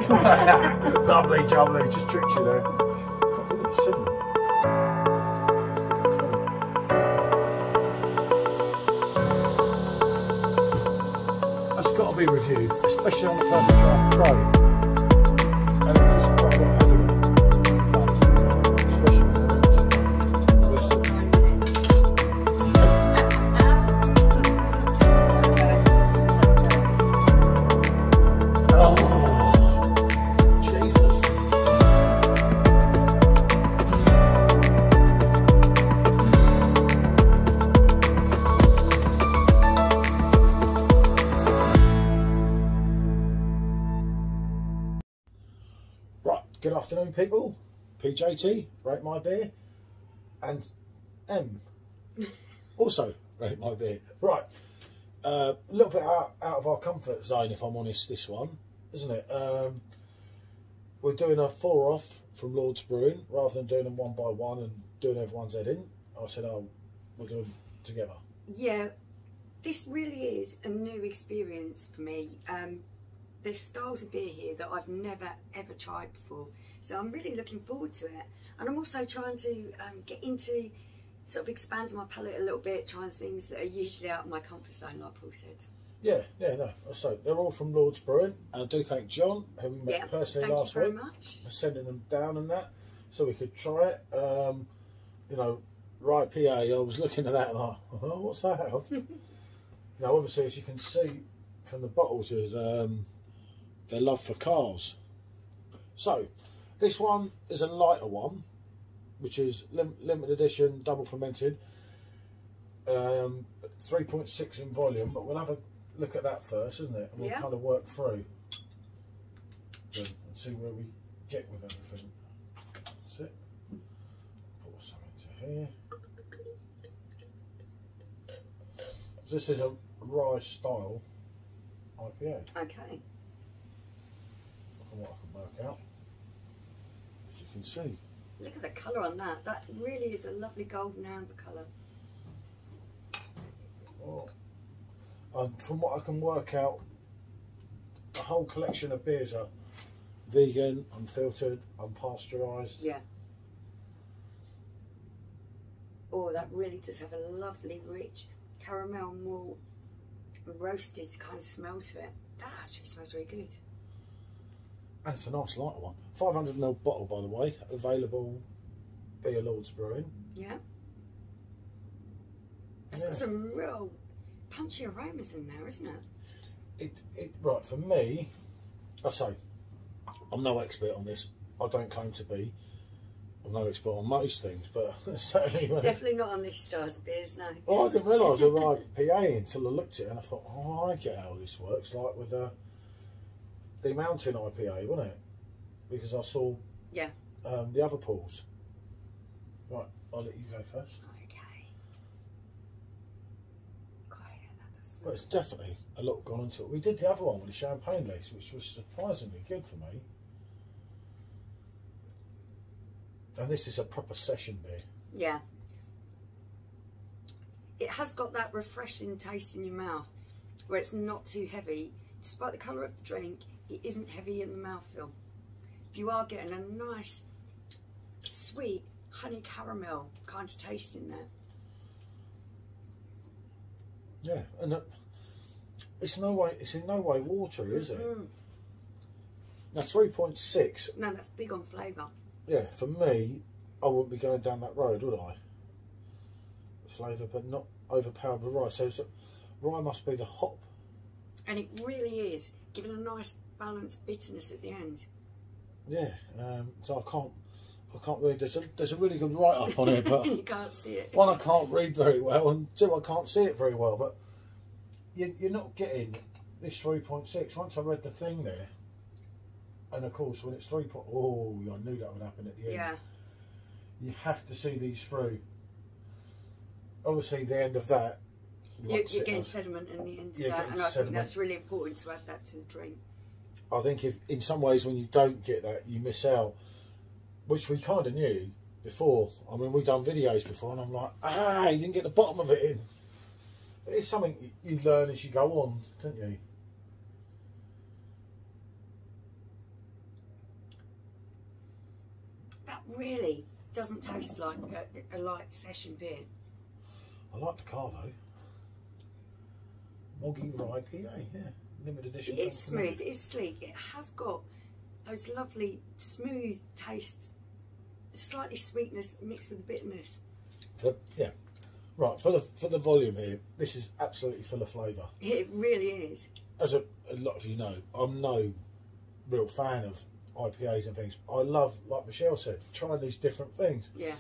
Lovely, jubbly, just tricked you there. God, 7. That's got to be reviewed, especially on the first draft tray. And it's quite a lot heavier. Especially when good afternoon, people. PJT, rate my beer, and M, also rate my beer. Right, a little bit out of our comfort zone, if I'm honest, this one, isn't it? We're doing a 4 off from Lord's Brewing, rather than doing them one by one and doing everyone's head in. I said, oh, we'll do them together. Yeah, this really is a new experience for me. There's styles of beer here that I've never ever tried before, so I'm really looking forward to it. And I'm also trying to get into sort of expanding my palate a little bit, trying things that are usually out of my comfort zone, like Paul said. Yeah, no. So they're all from Lord's Brewing, and I do thank John, who we met personally last week, for sending them down and that, so we could try it. You know, right PA, I was looking at that and like, oh, what's that? Now, obviously, as you can see from the bottles, is their love for cars. So this one is a lighter one, which is limited edition, double fermented, 3.6 in volume, but we'll have a look at that first, isn't it? And we'll kind of work through and see where we get with everything. That's it. Pour some into here. This is a rye style IPA. Okay. What I can work out, as you can see. Look at the colour on that. That really is a lovely golden amber colour. Oh. And from what I can work out, the whole collection of beers are vegan, unfiltered, unpasteurised. Yeah. Oh, that really does have a lovely, rich caramel malt, roasted kind of smell to it. That actually smells really good. And it's a nice lighter one. 500ml bottle, by the way, available via Lord's Brewing. Yeah. It's got some real punchy aromas in there, isn't it? Right, for me, I say, I'm no expert on this. I don't claim to be. I'm no expert on most things, but certainly... Definitely not on these styles of beers, no. Well, I didn't realise I was IPA until I looked at it and I thought, oh, I get how this works, like with the Mountain IPA, wasn't it? Because I saw the other pools. Right, I'll let you go first. Okay. Well, it's definitely a lot gone into it. We did the other one with the champagne lace, which was surprisingly good for me. And this is a proper session beer. Yeah. It has got that refreshing taste in your mouth, where it's not too heavy. Despite the colour of the drink, it isn't heavy in the mouthfeel. You are getting a nice, sweet, honey caramel kind of taste in there. Yeah, and it's in no way watery, is it? Now 3.6. No, that's big on flavour. Yeah, for me, I wouldn't be going down that road, would I? Flavour, but not overpowered with rye. So rye must be the hop. And it really is, giving a nice balanced bitterness at the end. Yeah, so I can't read. There's a really good write up on it, but you can't see it. One, I can't read very well, and two, I can't see it very well. But you're not getting this 3.6. Once I read the thing there, and of course when it's 3. Oh, I knew that would happen at the end. Yeah. You have to see these through. Obviously, the end of that. You're getting sediment in the end of that, and I think that's really important to add that to the drink. I think if in some ways when you don't get that, you miss out, which we kind of knew before. I mean, we've done videos before, and I'm like, you didn't get the bottom of it in. But it's something you learn as you go on, don't you? really doesn't taste like a light session beer. I like the colour. Moggy Rye IPA, yeah. Limited edition. It is smooth, it is sleek. It has got those lovely smooth taste, slightly sweetness mixed with bitterness. Yeah. Right, for the volume here, this is absolutely full of flavour. It really is. As a lot of you know, I'm no real fan of IPAs and things. I love, like Michelle said, trying these different things. Yeah.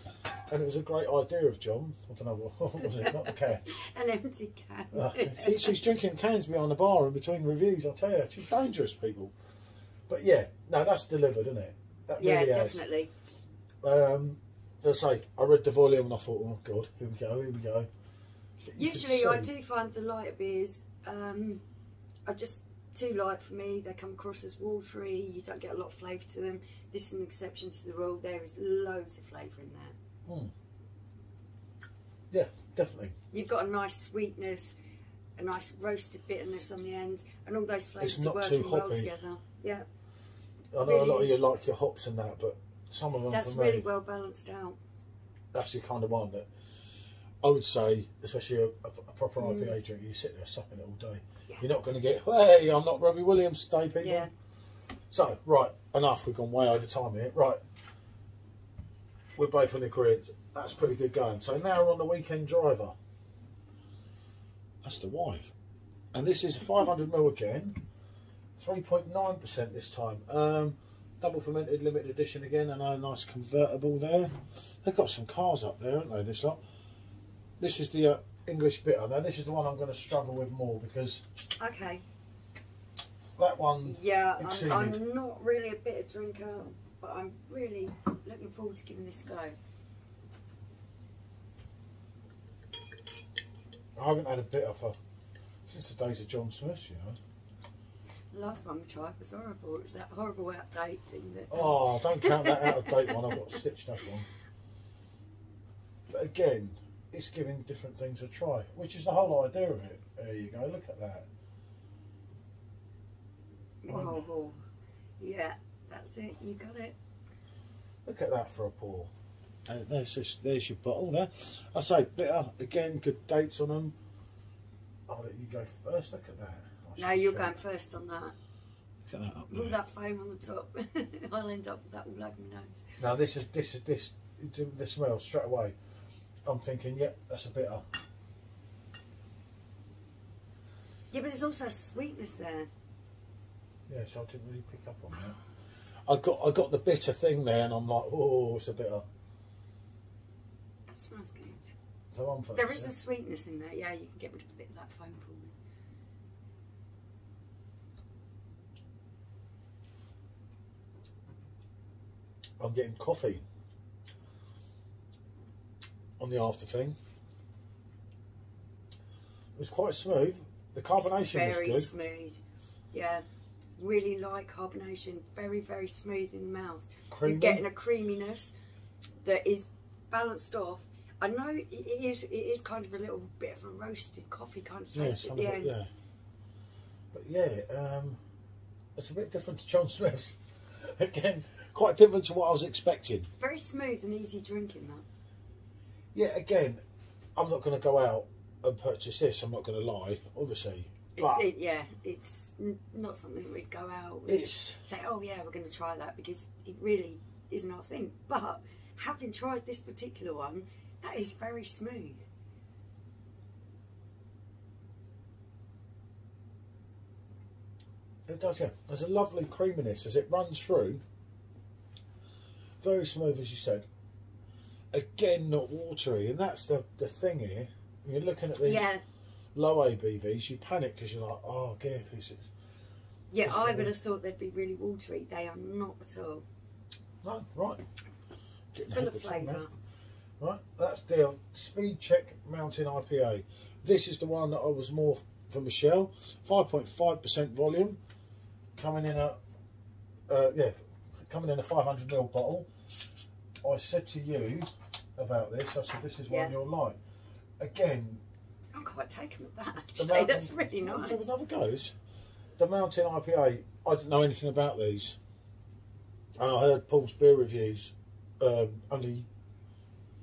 And it was a great idea of John. I don't know what was it, not the can. An empty can. She's drinking cans behind the bar in between reviews, I'll tell you. She's dangerous, people. But yeah, no, that's delivered, isn't it? That really definitely. As I say, I read the volume and I thought, oh God, here we go, here we go. Usually I do find the lighter beers are just too light for me. They come across as watery, you don't get a lot of flavour to them. This is an exception to the rule. There is loads of flavour in there. Mm. Yeah, definitely. You've got a nice sweetness, a nice roasted bitterness on the end, and all those flavours are working well together. Yeah. I know a lot of you like your hops and that, but some of them that's for me, really well balanced out. That's the kind of one that I would say, especially a proper IPA drinker, you sit there supping it all day. Yeah. You're not going to get, hey, I'm not Robbie Williams today, people. Yeah. So, right, enough. We've gone way over time here. Right. We're both in agreement. That's pretty good going. So now we're on the weekend driver. That's the wife. And this is 500ml again. 3.9% this time. Double fermented limited edition again, and a nice convertible there. They've got some cars up there, haven't they, this lot? This is the English bitter. Now this is the one I'm going to struggle with more because okay, that one, yeah, I'm not really a bitter drinker, but I'm really looking forward to giving this a go. I haven't had a bitter since the days of John Smith's, you know. The last one we tried was horrible. It was that horrible out of date thing that. Oh, don't count that out of date one. I've got stitched up one. But again, it's giving different things a try, which is the whole idea of it. There you go. Look at that. Oh, yeah, that's it. You got it. Look at that for a pour. And there's your bottle there. I say bitter again. Good dates on them. I'll let you go first. Look at that. No, you're going first on that. Look at that up All there. that foam on the top. I'll end up with that all over my nose. Now this the smell straight away. I'm thinking, yep, that's a bitter. Yeah, but there's also a sweetness there. Yeah, so I didn't really pick up on that. I got the bitter thing there, and I'm like, oh, it's a bitter. That smells good. So I'm first, there is a sweetness in there. Yeah, you can get rid of a bit of that foam for me. I'm getting coffee on the after thing. It was quite smooth. The carbonation was good. Very smooth. Yeah, really light carbonation. Very, very smooth in the mouth. Creamy. You're getting a creaminess that is balanced off. I know it is kind of a little bit of a roasted coffee kind of taste at the end. Yeah. But yeah, it's a bit different to John Smith's. Again, quite different to what I was expecting. Very smooth and easy drinking, that. Yeah, again, I'm not going to go out and purchase this. I'm not going to lie, obviously. It's not something we'd go out and say, oh yeah, we're going to try that, because it really isn't our thing. But having tried this particular one, that is very smooth. It does, yeah. There's a lovely creaminess as it runs through. Very smooth, as you said. Again, not watery, and that's the thing here. When you're looking at these low ABVs, you panic because you're like, oh, give this. Yeah, I would have thought they'd be really watery. They are not at all. No, right. Full of flavour. Right, that's the Speed Check Mountain IPA. This is the one that I was more for Michelle. 5.5% volume, coming in a 500ml bottle. I said to you about this. I said this is one you'll like. Again, I'm quite taken with that. Actually, that's really nice. Have another goes. The Mountain IPA. I didn't know anything about these, and I heard Paul's beer reviews only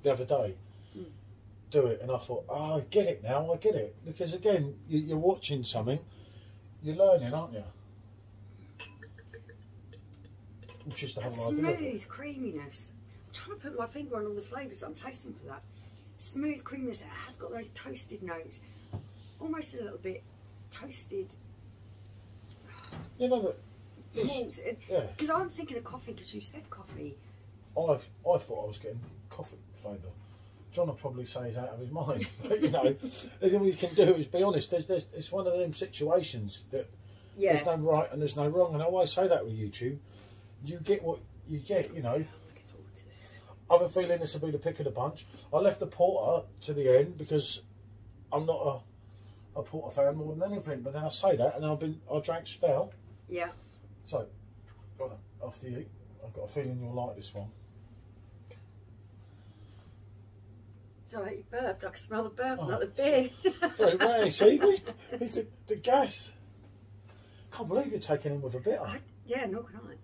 the other day. Do it, and I thought, oh, I get it now. I get it, because again, you're watching something, you're learning, aren't you? It's just a whole idea. Smooth creaminess. I'm trying to put my finger on all the flavours I'm tasting for that. Smooth creaminess. It has got those toasted notes, almost a little bit toasted. You know, but because I'm thinking of coffee, because you said coffee. I thought I was getting coffee flavour. John will probably say he's out of his mind. But, you know, all you can do is be honest. It's one of them situations that there's no right and there's no wrong. And I always say that with YouTube. You get what you get, you know. I'm looking forward to this. I have a feeling this will be the pick of the bunch. I left the porter to the end because I'm not a porter fan more than anything. But then I say that, and I drank stout. Yeah. So, after you, I've got a feeling you'll like this one. Sorry, you burped. I can smell the burp, not the beer. Very rare, see? It's the gas. Can't believe you're taking him with a bitter. Yeah, nor can I.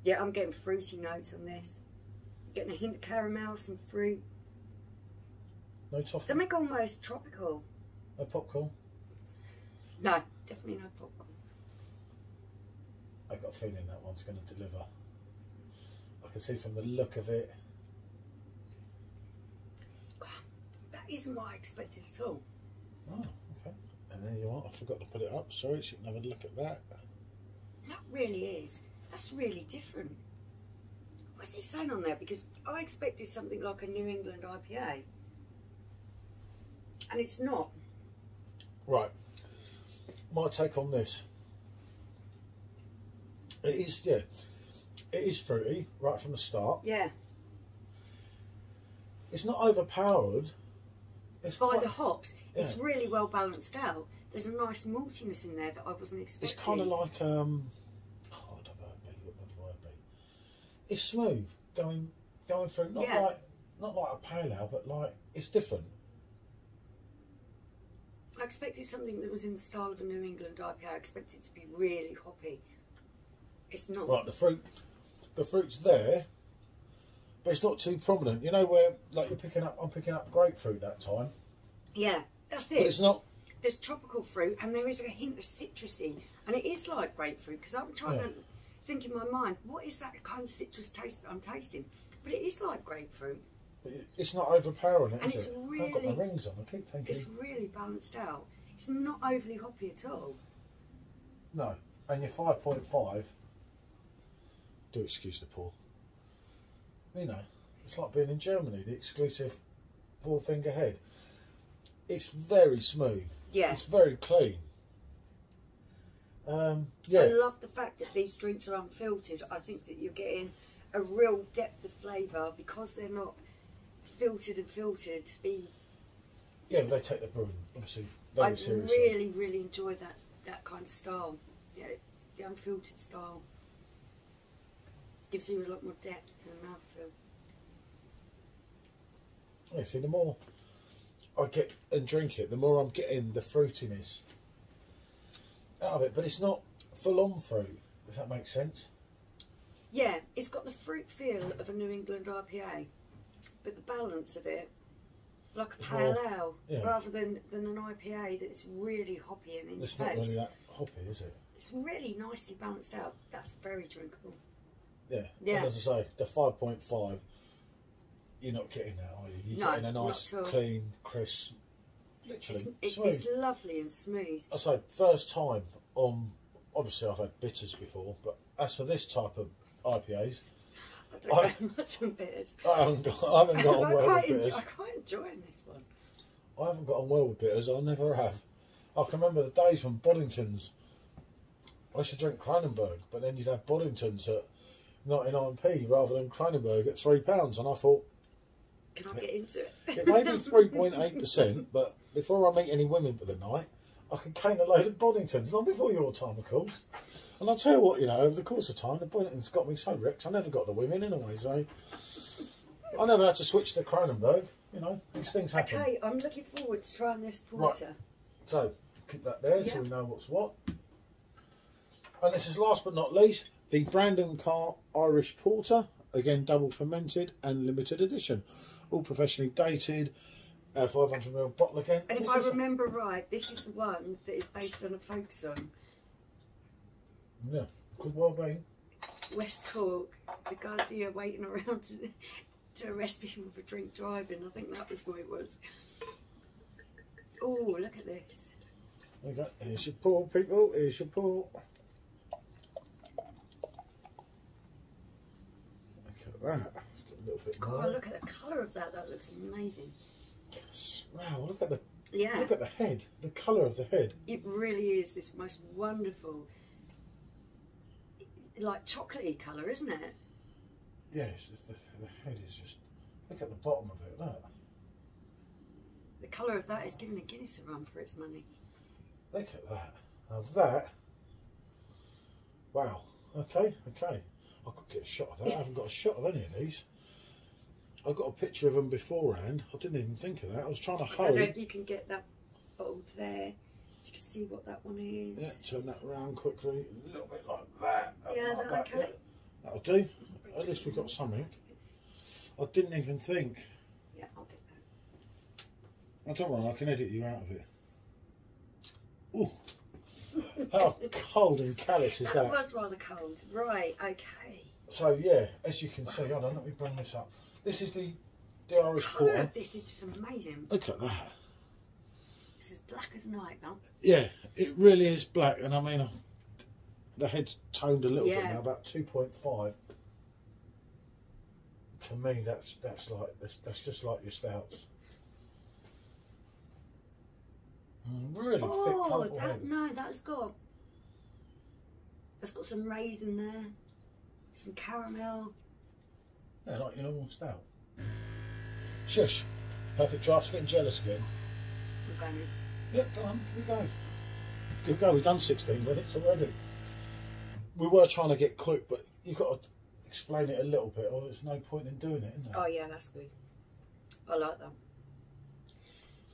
Yeah, I'm getting fruity notes on this. Getting a hint of caramel, some fruit. No toffee? Something almost tropical. No popcorn? No, definitely no popcorn. I've got a feeling that one's going to deliver. I can see from the look of it. That isn't what I expected at all. Oh, okay. And there you are. I forgot to put it up. Sorry, so you can have a look at that. That really is. That's really different. What's it saying on there? Because I expected something like a New England IPA. And it's not. Right. My take on this. It is, yeah. It is fruity right from the start. Yeah. It's not overpowered. It's by quite, the hops. Yeah. It's really well balanced out. There's a nice maltiness in there that I wasn't expecting. It's kind of like, I don't know what would the word be? It's smooth, going through, not like a pale ale, but like, it's different. I expected something that was in the style of a New England IPA. I expected it to be really hoppy. It's not. Right, the fruit's there, but it's not too prominent. You know where, like I'm picking up grapefruit that time. Yeah, that's it. But it's not. There's tropical fruit, and there is a hint of citrusy, and it is like grapefruit. Because I'm trying to think in my mind, what is that kind of citrus taste that I'm tasting? But it is like grapefruit. But it's not overpowering it, and is it's it? really, I've got my rings on. I keep thinking. It's really balanced out. It's not overly hoppy at all. No, and your 5.5. Do excuse the pour. You know, it's like being in Germany, the exclusive 4-finger head. It's very smooth. Yeah. It's very clean. Yeah. I love the fact that these drinks are unfiltered. I think that you're getting a real depth of flavour because they're not filtered and filtered to be. Yeah, they take the brewing obviously very seriously. I really enjoy that kind of style. The unfiltered style gives you a lot more depth to the mouthfeel. Yeah, see, the more I get and drink it, the more I'm getting the fruitiness out of it. But it's not full-on fruit, if that makes sense. Yeah, it's got the fruit feel of a New England IPA, but the balance of it, like a pale ale, rather than an IPA that's really hoppy and in It's your not face. really that hoppy, is it? It's really nicely balanced out. That's very drinkable. Yeah. Yeah. And as I say, the 5.5, you're not getting that, are you? You're getting a nice, clean, crisp, literally smooth. It's lovely and smooth. I say, first time on, obviously I've had bitters before, but as for this type of IPAs, I don't know much on bitters. I haven't got on well with bitters. I'm quite enjoying this one. I haven't got on well with bitters, I never have. I can remember the days when Boddingtons, I used to drink Kronenberg, but then you'd have Boddingtons at 99p rather than Kronenberg at £3, and I thought, can I get into it? It may be 3.8%, but before I meet any women for the night, I could cane a load of Boddingtons. Not before your time, of course. And I'll tell you what, you know, over the course of time, the Boddingtons got me so wrecked, I never got the women anyway, so I never had to switch to Kronenberg. You know, these things happen. Okay, I'm looking forward to trying this porter. Right. So, keep that there so we know what's what. And this is last but not least, the Brandon Carr Irish Porter. again double fermented and limited edition, all professionally dated. 500ml bottle again. And if I remember right, this is the one that is based on a folk song. Yeah, could well be. West Cork, the guys here waiting around to arrest people for drink driving. I think that was what it was. Oh, look at this. There you go. Here's your pour, people. Here's your pour. Look at that. It's got a little bit more. God, look at the colour of that. That looks amazing. Wow, look at the Yeah. Look at the head, the colour of the head. It really is this most wonderful, like chocolatey colour, isn't it? Yes, the head is just. Look at the bottom of it. Look. The colour of that is giving a Guinness a run for its money. Look at that. Now that. Wow. Okay. Okay. I could get a shot of that. I haven't got a shot of any of these. I got a picture of them beforehand. I didn't even think of that. I was trying to hurry. I don't know if you can get that bottle there, so you can see what that one is. Yeah, turn that around quickly. A little bit like that. Yeah, that okay. Yeah. That'll do. At least we've got something. I didn't even think. Yeah, I'll get that. I don't worry, I can edit you out of it. Ooh. How cold and callous is that? That was rather cold. Right, okay. So yeah, as you can see, hold on, let me bring this up. This is the Irish The colour porter. of this is just amazing. Look at that. This is black as night, though. Yeah, it really is black, and I mean, the head's toned a little bit now, about 2.5. To me, that's just like your stouts. Really thick, colourful head. No, that's got some raisin there, some caramel. Yeah, like your normal stout. Shush. Perfect draft's getting jealous again. I'm going. Yeah, go on, keep going. Good go, we've done 16 minutes already. We were trying to get quick, but you've got to explain it a little bit, or there's no point in doing it, isn't there? Oh yeah, that's good. I like that.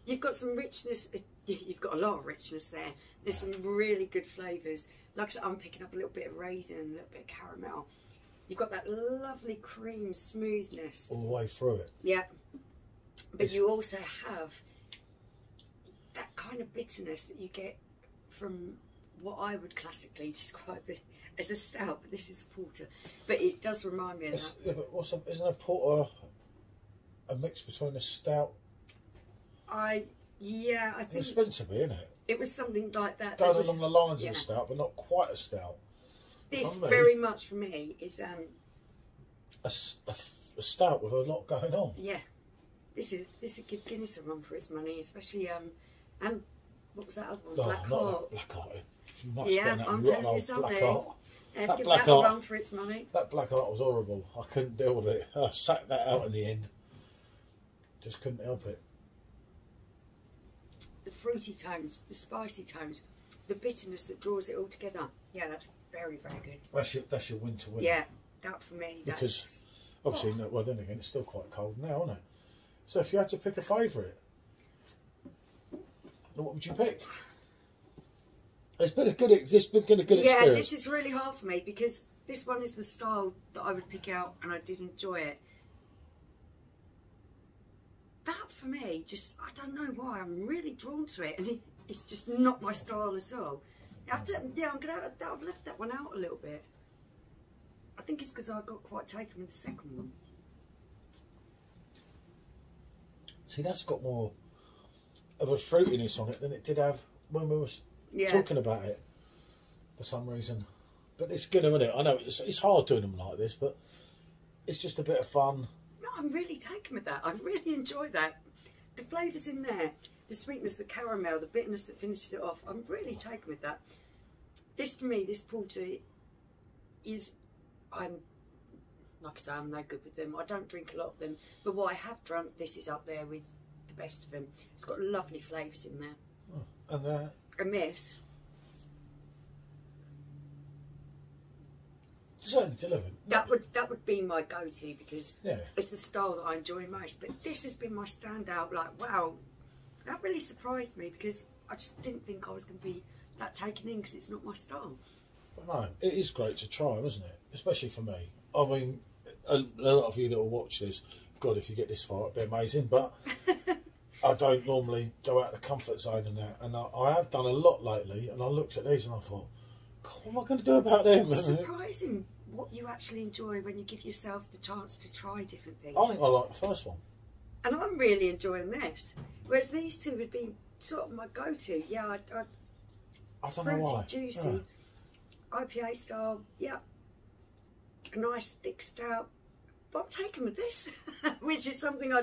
You've got some richness. You've got a lot of richness there. There's some really good flavours. Like I said, I'm picking up a little bit of raisin, a little bit of caramel. You've got that lovely cream smoothness. All the way through it. Yeah. But you also have that kind of bitterness that you get from what I would classically describe it as a stout, but this is a porter. But it does remind me of that. Yeah, but isn't a porter a mix between a stout? Yeah, I think It's meant to be, isn't it? it was something like that. Going along the lines of a stout, but not quite a stout. This very much for me is a stout with a lot going on. yeah. This would give Guinness a run for its money, especially and what was that other one? No, Black not Heart. that Black Heart. Yeah, I'm telling you something. That Give Black that a Heart. run for its money. That Black Heart was horrible. I couldn't deal with it. I sacked that out in the end. Just couldn't help it. The fruity tones, the spicy tones, the bitterness that draws it all together. Yeah, that's very, very good. That's your winter winner. Yeah, that for me. Because obviously, no, well then again, it's still quite cold now, isn't it? So if you had to pick a favourite, what would you pick? It's been a good experience. Yeah, this is really hard for me because this one is the style that I would pick out, and I did enjoy it. That for me, just I don't know why I'm really drawn to it, and it's just not my style at all. I've left that one out a little bit. I think it's because I got quite taken with the second one. See, that's got more of a fruitiness on it than it did have when we were talking about it for some reason. But it's good, isn't it? I know it's hard doing them like this, but it's just a bit of fun. No, I'm really taken with that. I really enjoy that. The flavours in there, the sweetness, the caramel, the bitterness that finishes it off. I'm really taken with that. This for me, this porter is, like I say, I'm no good with them. I don't drink a lot of them, but what I have drunk, this is up there with the best of them. It's got lovely flavours in there. Oh, and this. Certainly delivered. That would be my go-to because it's the style that I enjoy most. But this has been my standout. Like, wow, that really surprised me because I just didn't think I was going to be that taken in because it's not my style. But no, it is great to try them, isn't it? Especially for me. I mean, a lot of you that will watch this, God, if you get this far, it'd be amazing. But I don't normally go out of the comfort zone and that. And I have done a lot lately, and I looked at these and I thought, God, what am I going to do about them? It's surprising what you actually enjoy when you give yourself the chance to try different things. I think I like the first one. And I'm really enjoying this. Whereas these two would be sort of my go-to. Yeah, I don't know why. Juicy, IPA style, yeah. A nice thick stout. But I'm taken with this, which is something I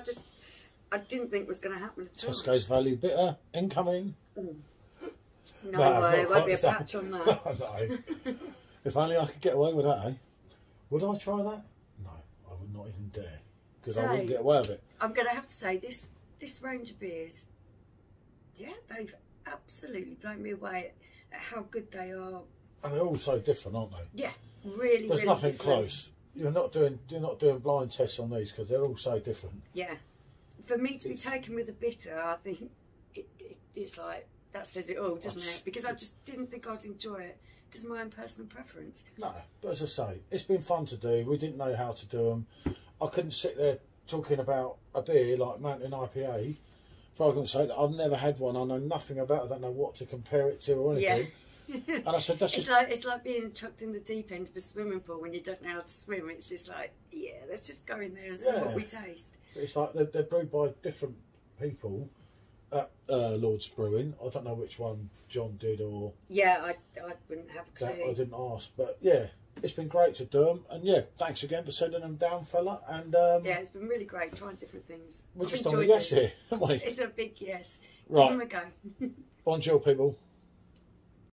didn't think was going to happen at all. Tesco's Value Bitter, incoming. No way, won't be a patch on that. No. If only I could get away with that, eh? Would I try that? No, I would not even dare. Because I wouldn't get away with it. I'm going to have to say, this range of beers, yeah, they've absolutely blown me away at how good they are. And they're all so different, aren't they? Yeah, really, There's really nothing different. close. You're not doing blind tests on these because they're all so different. Yeah. For me to be taken with a bitter, I think it's like, that says it all, doesn't it? Because I just didn't think I'd enjoy it because of my own personal preference. No, but as I say, it's been fun to do. We didn't know how to do them. I couldn't sit there talking about a beer like Mountain IPA, for argument's sake, that I've never had one. I know nothing about it. I don't know what to compare it to or anything. Yeah. And I said, that's it's like being chucked in the deep end of a swimming pool when you don't know how to swim. It's just like, yeah, let's just go in there and see what we taste. It's like they're brewed by different people at Lord's Brewing. I don't know which one John did or... Yeah, I wouldn't have a clue. I didn't ask, but yeah, it's been great to do them. And yeah, thanks again for sending them down, fella. And yeah, it's been really great trying different things. We're just on a yes here, haven't we? It's a big yes. Right. Give them a go. Bonjour, people.